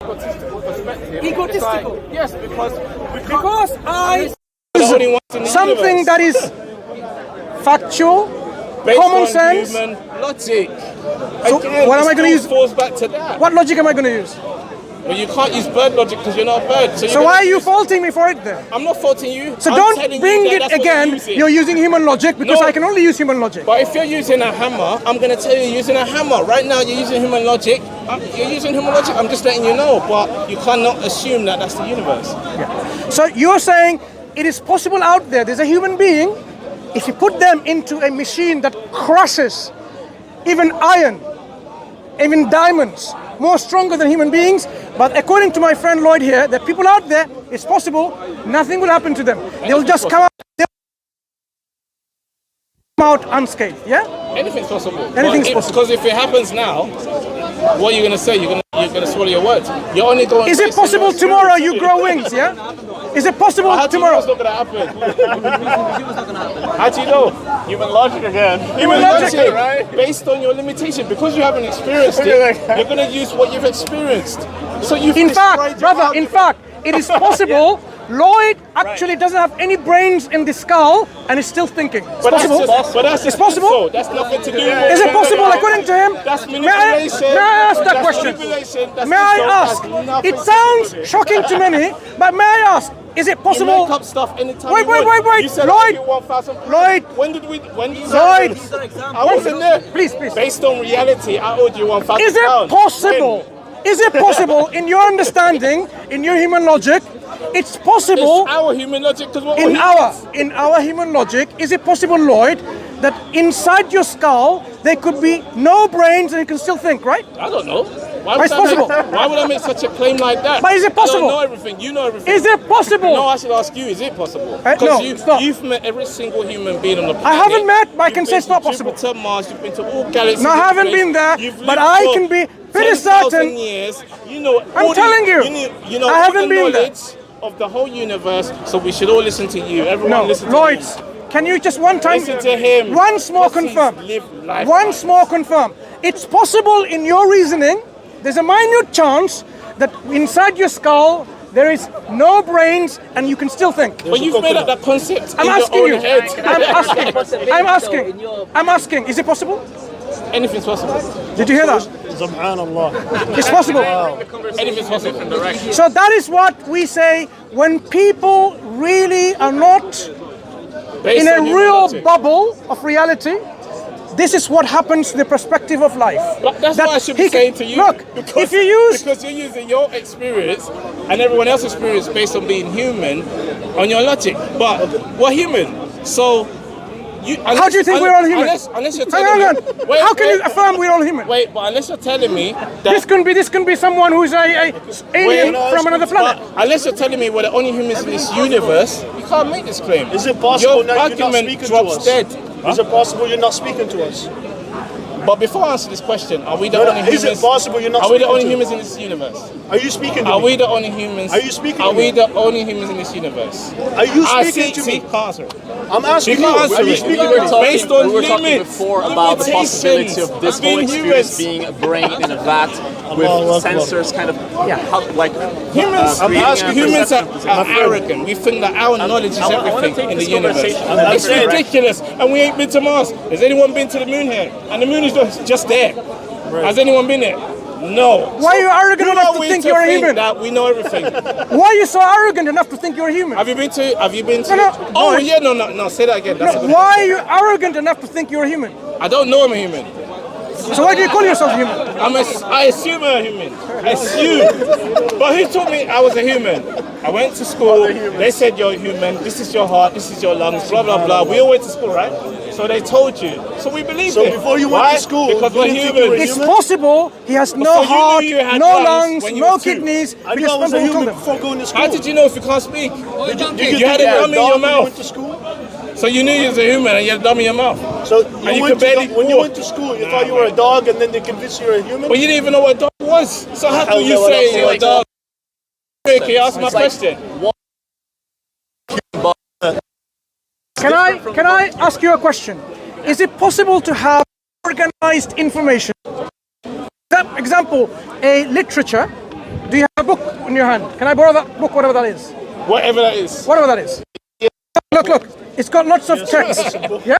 egotistical perspective. Egotistical? Like, yes, because I only one in the something universe. that is factual, Based common on sense. human logic. So Again, what am I it going to still use? falls back to that. What logic am I going to use? Well, you can't use bird logic because you're not a bird. So why are you faulting me for it then? I'm not faulting you. So I'm don't telling bring you that it that's what again. You're using human logic because No. I can only use human logic. But if you're using a hammer, I'm going to tell you you're using a hammer. Right now, you're using human logic. You're using human logic. I'm just letting you know. But you cannot assume that that's the universe. Yeah. So you're saying it is possible out there. There's a human being. If you put them into a machine that crushes even iron, even diamonds, more stronger than human beings. But according to my friend Lloyd here, there are people out there, it's possible, nothing will happen to them. They'll just come out unscathed, yeah? Anything's possible. Anything's possible. Because if it happens now, what are you going to say? You're going to swallow your words. You're only going. Is it possible tomorrow you grow wings, yeah? Is it possible How do you know tomorrow? it's not going to happen? How do you know? Human logic again. Human logic, right? based on your limitation, because you haven't experienced it, you're going to use what you've experienced. So you've In fact, described brother, your in fact, it is possible Lloyd actually doesn't have any brains in the skull and is still thinking. It's But possible. that's possible? So that's nothing to do with Is it possible according to him? That's May I ask that question? May I ask? It sounds shocking to many, but may I ask? Is it You possible? make up stuff anytime Wait, you wait, want. wait, wait. You said Lloyd. 1,000. Lloyd. When did we? Lloyd. I wasn't there. Please, please. Based on reality, I owed you 1,000. Is it possible? Is it possible, in your understanding, in your human logic, it's possible It's our human logic because we're all in our human logic, is it possible, Lloyd, that inside your skull there could be no brains and you can still think, right? I don't know. Why But it's possible. Why would I make such a claim like that? But is it possible? I don't know everything. You know everything. Is it possible? No, I should ask you. Is it possible? No, Because it's not. you've met every single human being on the planet. I haven't met, but I You've can say been it's not to possible. Jupiter, Mars. You've been to all galaxies. No, I haven't been there, but I can be pretty certain. Years. You know. I'm telling you. You know. I haven't been there. Of the whole universe, so we should all listen to you. Everyone No, listen to Lloyd, him. can you just one time, Listen to him. once more Because he's confirm, lived life once like more confirm. It's possible in your reasoning, there's a minute chance that inside your skull there is no brains and you can still think. But you've made up that concept I'm in asking your you. own head. I'm asking. Is it possible? Anything's possible. Did you hear that? Subhanallah. It's possible. Anything's possible. So that is what we say when people really are not Based in a on human real logic. bubble of reality. This is what happens to the perspective of life. But that's That what I should he be can- saying to you. Look, if you use because you're using your experience and everyone else's experience based on being human on your logic. But we're human, so you. how do you think we're all human? Unless you're Hang telling on. me. Wait, How can wait, you affirm we're all human? Wait, but unless you're telling me that. This can be someone who's a alien from another planet. But unless you're telling me we're the only humans in this universe, you can't make this claim. Is it possible Your now you're not argument speaking to drops us? dead. Is it possible you're not speaking to us? But before I answer this question, are we the No, only is humans? it possible you're not Are we the speaking only to humans in this universe? Are you speaking to Are me? we the only humans? Are you speaking Are to we me? the only humans in this universe? Are you I speaking to see, me? can't answer it. I'm asking You you. can't answer Are you it. speaking We to were me? based on we were talking limits, before about the possibility of this whole limitations, experience being being a brain in a vat with Allahu Akbar. sensors kind of like Humans, creating a humans perception are of this. arrogant. We think that our knowledge is I wanna everything take in the this universe. conversation- It's saying- ridiculous, and we ain't been to Mars. Has anyone been to the moon here? And the moon is just there. Has anyone been there? No. Why are you arrogant Who enough are to we think you're a human? that we know everything? Why are you so arrogant enough to think you're a human? Have you been to? No, oh no. yeah, no. Say that again. That's a good Why are question. you arrogant enough to think you're a human? I don't know I'm a human. So why do you call yourself a human? I assume I'm a human. Assume. But who taught me I was a human? I went to school. They said you're a human. This is your heart. This is your lungs. Blah blah blah. We all went to school, right? So they told you. So we believed So it. before you went Why? to school, because you we're didn't think you were humans. It's possible he has no So you knew heart, you had no lungs lungs, when you no were two. kidneys, I because knew I was a someone told human him. before going to school. How did you know if you can't speak? You had a a gum in dog your when you went mouth. to school? So you knew you was a human and you had a gum in your mouth. So you you could went to, barely when you walk. went to school, you thought you were a dog, and then they convinced you were a human? But you didn't even know what a dog was. So how can you say you're a dog? Can you ask my question? Can I ask you a question? Is it possible to have organized information? For example, a literature Do you have a book in your hand? Can I borrow that book, whatever that is? Whatever that is. Whatever that is. Look. It's got lots of text. Yeah?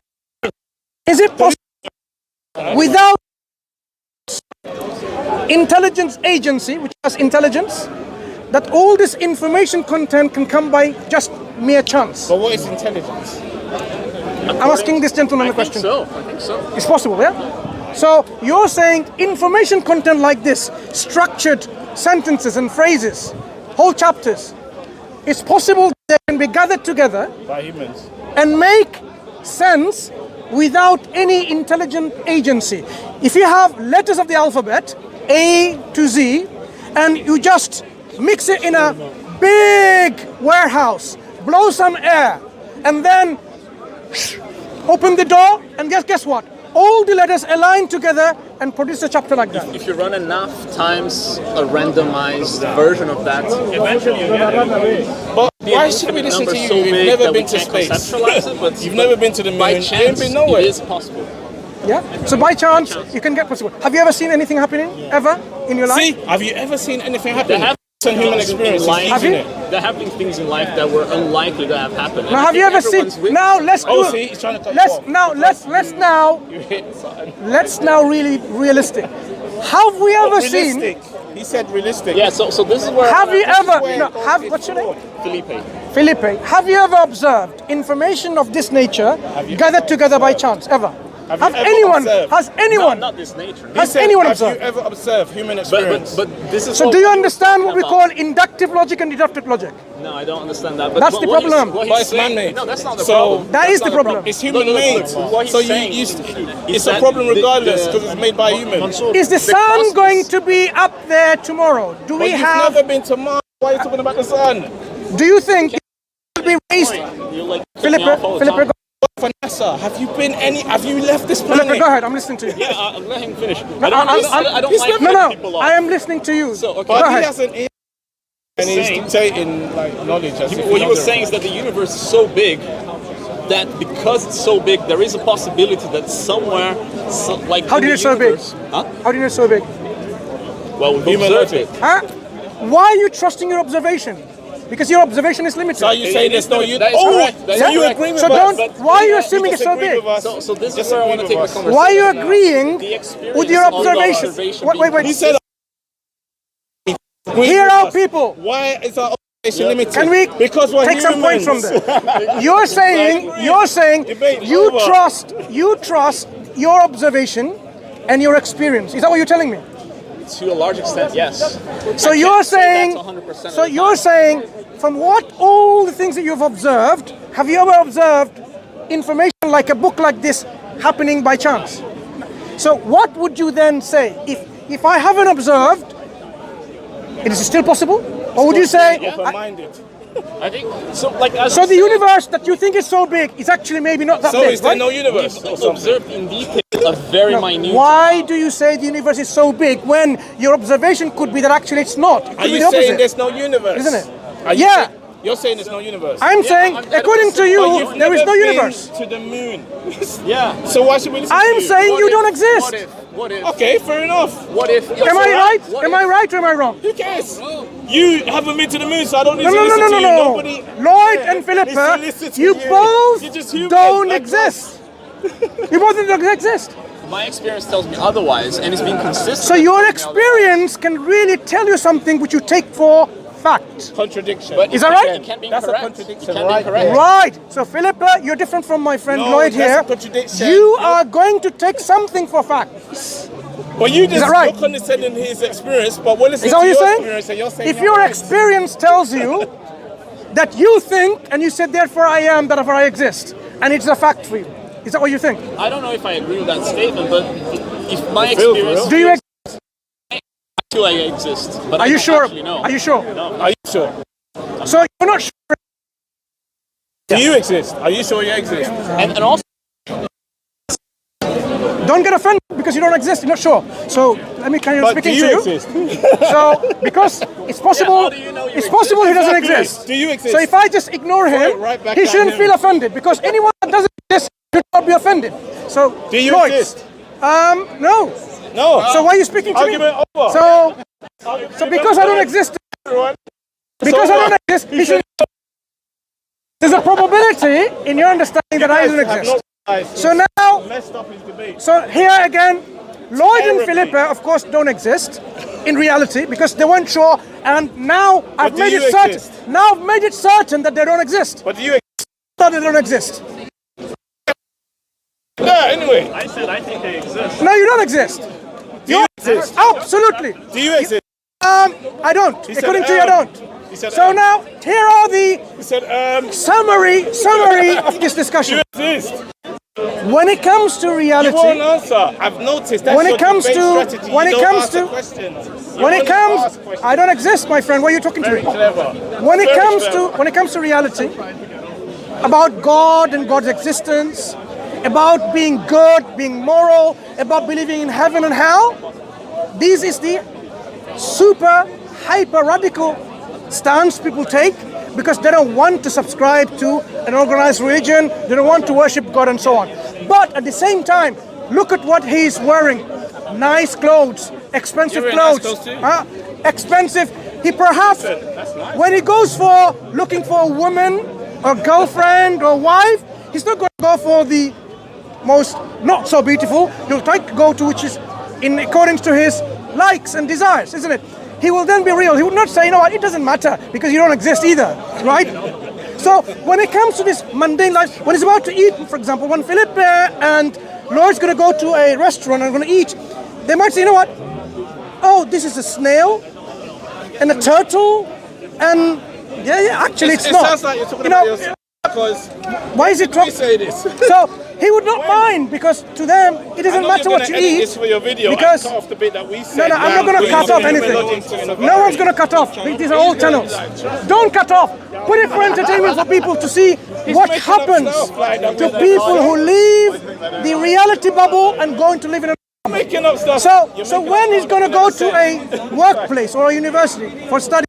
Is it possible without intelligence agency, which has intelligence, that all this information content can come by just mere chance? But what is intelligence? I'm asking this gentleman a question. I think so. It's possible, yeah? So you're saying information content like this, structured sentences and phrases, whole chapters, it's possible they can be gathered together By humans. and make sense without any intelligent agency. If you have letters of the alphabet, A to Z, and you just mix it in a big warehouse, blow some air, and then open the door, and guess what? All the letters align together and produce a chapter like that. If you run enough times a randomized version of that, Eventually you get it. But why should we listen to you? So You've never been to space. But You've never been to the moon. by You ain't chance, been nowhere. it is possible. Yeah? So by chance, you can get possible. Have you ever seen anything happening, ever, in your life? See, have you ever seen anything happen? There have It's a human things experience. in life. Have you? There have been things in life that were unlikely to have happened. Now, have you ever seen? Now, let's do. Oh, see, he's trying to cut you Let's off. now. You hit something. Let's now really realistic. Have we ever seen? Realistic. He said realistic. Yeah, so this is where Have you ever? where No. it goes Have into what's your name? Felipe. Felipe. Have you ever observed information of this nature you gathered ever together by observed? chance? Ever? Have Have you ever anyone? observed? Has anyone? Not this nature. He Has said, anyone have observed? you ever observed human experience? But this is. So what do you we're understand what we talking call about. inductive logic and deductive logic? No, I don't understand that. But That's what- the what he's- problem. what But he's it's saying- man-made. No, that's not the So- problem. That That's is not the problem. It's human made. What he's So saying you is it's a that problem the- regardless the- because it's made by humans. Mansur. Is the sun cosmos- going to be up there tomorrow? Do But we you've have? never been to Mars. Why are you talking about the sun? Do you think it will be raised? You're like Philip, cutting off all the Philip, time. go, For NASA, have you been any? Have you left this Philip, planet? go ahead. I'm listening to you. Yeah, let him finish. No, I don't like no, cutting people no. off. I am listening to you. So, okay. Go But he ahead. hasn't. And he's saying- dictating like knowledge. As if What he was knows saying is that the universe is so big that because it's so big, there is a possibility that somewhere, like How in do you the know so big? universe- Huh? How do you know it's so big? Well, we've Human observed logic. it. Huh? Why are you trusting your observation? Because your observation is limited. So you say there's no That is correct. That is so you correct. agree with So us? don't- but why are you you assuming it's so disagree big? with us. So this is Disagree where I want to with take the us. conversation. Why are you now. agreeing The experience with your of the observation? observation Wait, being He said. Here are people. Why is our observation limited? Can we Because we're take some points from humans. there? You're saying Debate you over. trust your observation and your experience. Is that what you're telling me? To a large extent, yes. So I you're can't say saying, that's 100% of so the you're time. saying, from what all the things that you've observed, have you ever observed information like a book like this happening by chance? So what would you then say if I haven't observed? It is still possible, or would you say? Open-minded. I think so. Like as So you the said, universe that you think is so big is actually maybe not that So big, is there right? no universe? we've or something? observed in detail a very minute. Why do you say the universe is so big when your observation could be that actually it's not? It could Are be you the saying opposite. there's no universe? Isn't it? Are you Yeah. You're saying there's no universe. I'm saying, I don't according to But you, you've there is never no been universe. to the moon. Yeah. So why should we listen to I'm you? saying What you if- don't exist. What if? What if? Okay, fair enough. What if? Am I right? What Am if- I right or am I wrong? Who cares? You haven't been to the moon, so I don't need No, to no, no, listen no, to no, you. no. Nobody Lloyd and needs to Philippa, listen to you both You're just human, don't like exist. You both don't exist. My experience tells me otherwise, and it's been consistent. So your experience can really tell you something which you take for fact. Contradiction. But Is that right? It can be That's a incorrect. contradiction It can be right incorrect. there. Right. So Philippa, you're different from my friend No, Lloyd that's here. a contradiction. You are going to take something for fact. But you just that right? you're condescending his experience, but we're listening Is that to what your you're experience and you're saying? saying If you're your right. experience tells you that you think and you said therefore I am, therefore I exist, and it's a fact for you. Is that what you think? I don't know if I agree with that statement, but if my feels experience, real. Do you? I feel I exist. But Are I you don't sure? actually know. Are you sure? Are you sure? So you're not sure. Do you exist? Are you sure you exist? And also, Don't get offended because you don't exist. You're not sure. So let me carry on But do speaking you to you. exist? So because it's possible, how do you know you it's exist? possible he doesn't Exactly. exist. Do you exist? So if I just ignore him, it right back he at shouldn't him. feel offended because anyone that doesn't exist should not be offended. So Do you Lloyd, exist? No. No. So why are you speaking to Argument me? over. So because I don't exist, because I don't exist, he should. There's a probability in your understanding that I don't exist. So now, Messed up his debate. so here again, Lloyd and Terribly. Philippa, of course, don't exist in reality because they weren't sure, and now I've do made you it certain. exist? Now I've made it certain that they don't exist. But do you That they don't exist. Yeah, anyway. I said I think they exist. No, you don't exist. Do you exist? Absolutely. Do you exist? I don't. He said, According to you, I don't. He said, So now, here are the He said, summary of this discussion. do you exist? When it comes to You won't reality, answer. I've noticed that's When it your comes debate to- strategy. when You it don't comes answer to- questions. You when it only comes, ask questions. I don't exist, my friend. Why are you talking to Very me? clever. When it Very comes clever. to when it comes to reality, about God and God's existence, about being good, being moral, about believing in heaven and hell, this is the super hyper radical stance people take because they don't want to subscribe to an organized religion, they don't want to worship God and so on. But at the same time, look at what he's wearing. Nice clothes, expensive You're wearing nice clothes. clothes too. Expensive. He perhaps, That's nice. when he goes for looking for a woman, or girlfriend, or wife, he's not going to go for the most not so beautiful. He'll try to go to which is in accordance to his likes and desires, isn't it? He will then be real. He would not say, you know what, it doesn't matter because you don't exist either, right? So when it comes to this mundane life, when he's about to eat, for example, when Philip and Lloyd's going to go to a restaurant and going to eat, they might say, you know what? Oh, this is a snail and a turtle, and yeah, actually it's It not. sounds like you're talking You know, about yourself because why is it we say this. So he would not mind because to them it I doesn't know matter you're what you gonna edit eat. this for your video because- and cut off the bit that we No, said. no, I'm not going to cut off anything. No one's going to cut off. These are all channels. Don't cut off. Put it for entertainment for people to see what making up happens stuff like that to with people who leave the reality bubble and go into living. making up stuff. So You're making when up he's stuff going to you go never to said. a workplace or a university for study,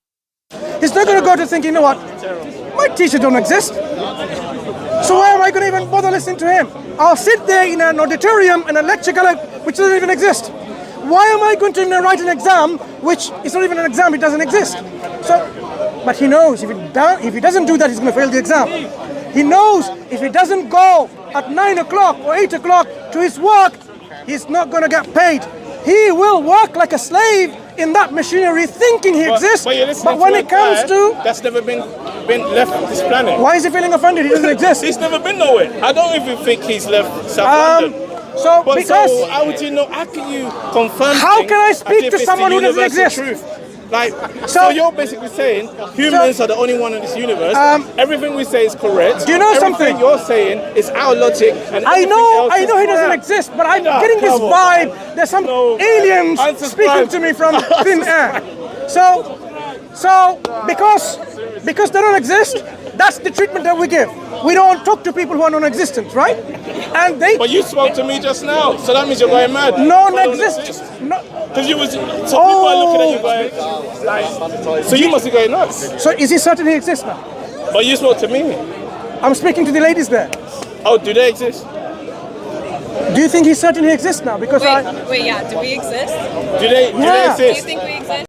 he's not going to go to thinking, you know what, my teacher don't exist. So why am I going to even bother listening to him? I'll sit there in an auditorium and a lecture which doesn't even exist. Why am I going to write an exam which is not even an exam, it doesn't exist? So, but he knows if he doesn't do that, he's going to fail the exam. He knows if he doesn't go at 9 o'clock or 8 o'clock to his work, he's not going to get paid. He will work like a slave in that machinery thinking he exists, you're listening but when to a it comes guy to, that's never been left this planet. why is he feeling offended? He doesn't exist. He's never been nowhere. I don't even think he's left South London. So But because so how would you know? How can you confirm? How things can I as speak if to it's someone the who doesn't universal exist? Truth? Like, so you're basically saying humans are the only one in this universe. Everything we say is correct. Do you know everything something? you're saying is our logic, and I everything know else is he doesn't crap. exist, but I'm Nah, getting this come on. vibe. There's some No, aliens unsubscribe. speaking to me from thin air. So because they don't exist, that's the treatment that we give. We don't talk to people who are non-existent, right? And they But you spoke to me just now, so that means you're going mad. non-existent. No, Because you was, so people are looking at you going, like, so you must be going nuts. so is he certain he exists now? But you spoke to me. I'm speaking to the ladies there. Oh, do they exist? Do you think he's certain he exists now? Because Wait, yeah, do we exist? Do they Yeah. Do you exist? think we exist?